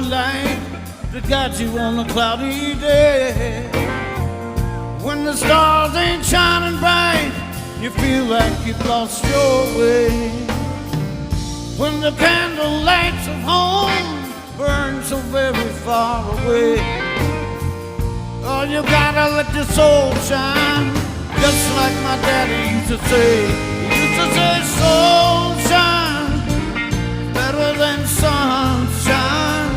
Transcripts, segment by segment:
light that got you on a cloudy day. When the stars ain't shining bright, you feel like you've lost your way. When the candle lights of home burn so very far away, oh, you gotta let your soul shine, just like my daddy used to say. He used to say, soul shine, better than sunshine,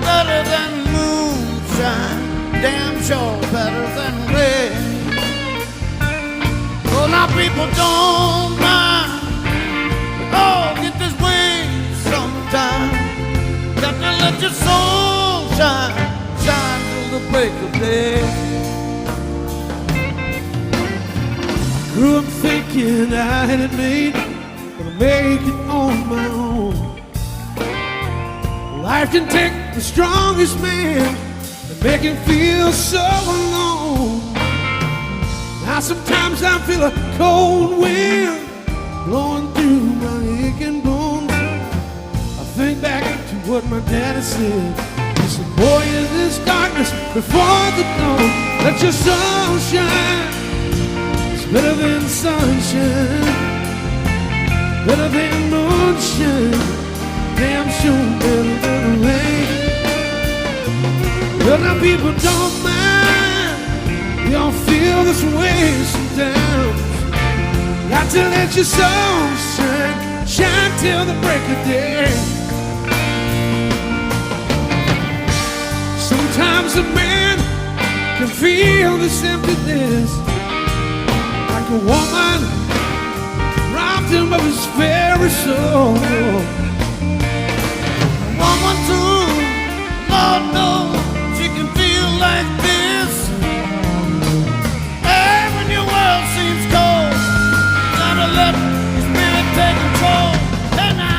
better than moonshine, damn sure better than rain. Well, now people don't mind, oh, get this way sometime. Got to let your soul shine, shine till the break of day. Grew up thinking I had it made, gonna make it on my own. Life can take the strongest man and make him feel so alone. Now sometimes I feel a cold wind blowing through my aching bones. I think back to what my daddy said. He said, boy, in this darkness before the dawn, let your soul shine. It's better than sunshine, better than moonshine, damn sure better than rain. Well, now people don't mind, we all feel this way sometimes. Got to let your soul shine, shine till the break of day. Sometimes a man can feel this emptiness, like a woman robbed him of his very soul. A woman too, Lord knows she can feel like this. Hey, when your world seems cold, gotta let your spirit take control. Hey now.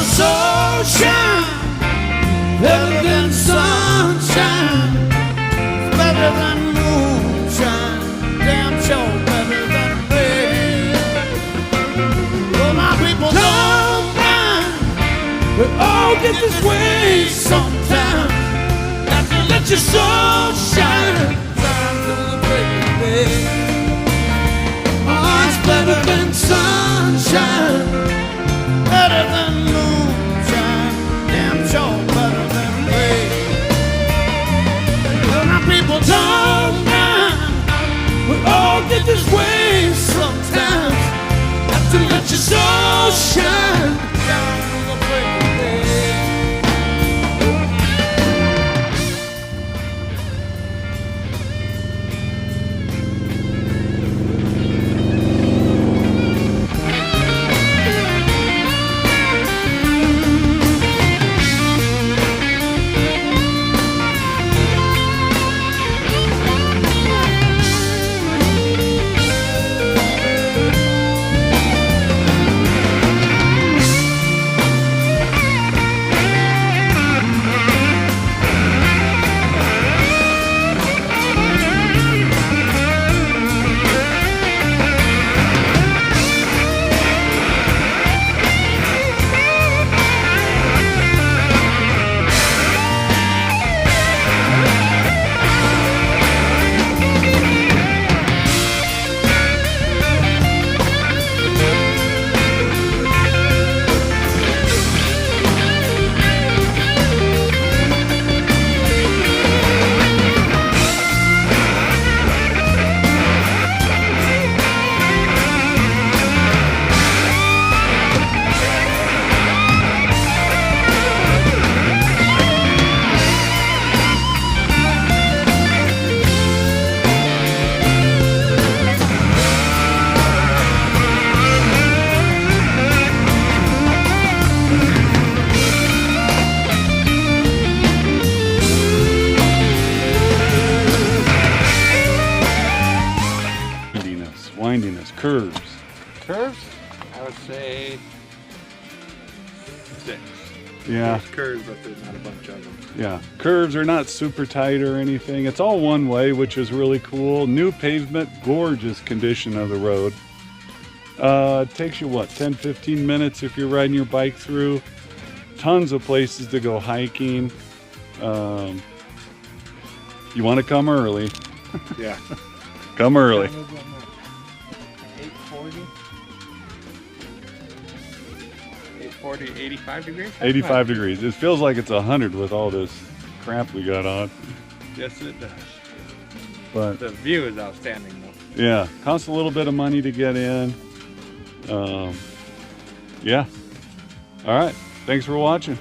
So shine, better than sunshine, better than moonshine, damn sure better than rain. Well, my people don't mind, we all get this way sometime. Got to let your soul shine, shine till the break of day. Oh, it's better than sunshine, better than moonshine, damn sure better than rain. Well, now people don't mind, we all get this way sometimes. Got to let your soul shine, down to the break of day. say 6. Yeah. There's curves, but there's not a bunch of them. Yeah, curves are not super tight or anything. It's all one way, which is really cool. New pavement, gorgeous condition of the road. It takes you what, 10-15 minutes if you're riding your bike through. Tons of places to go hiking. You want to come early. Yeah. Come early. 840. 840, 85 degrees? 85 degrees. It feels like it's 100 with all this crap we got on. Yes, it does. But The view is outstanding, though. yeah, costs a little bit of money to get in. Yeah. All right. Thanks for watching.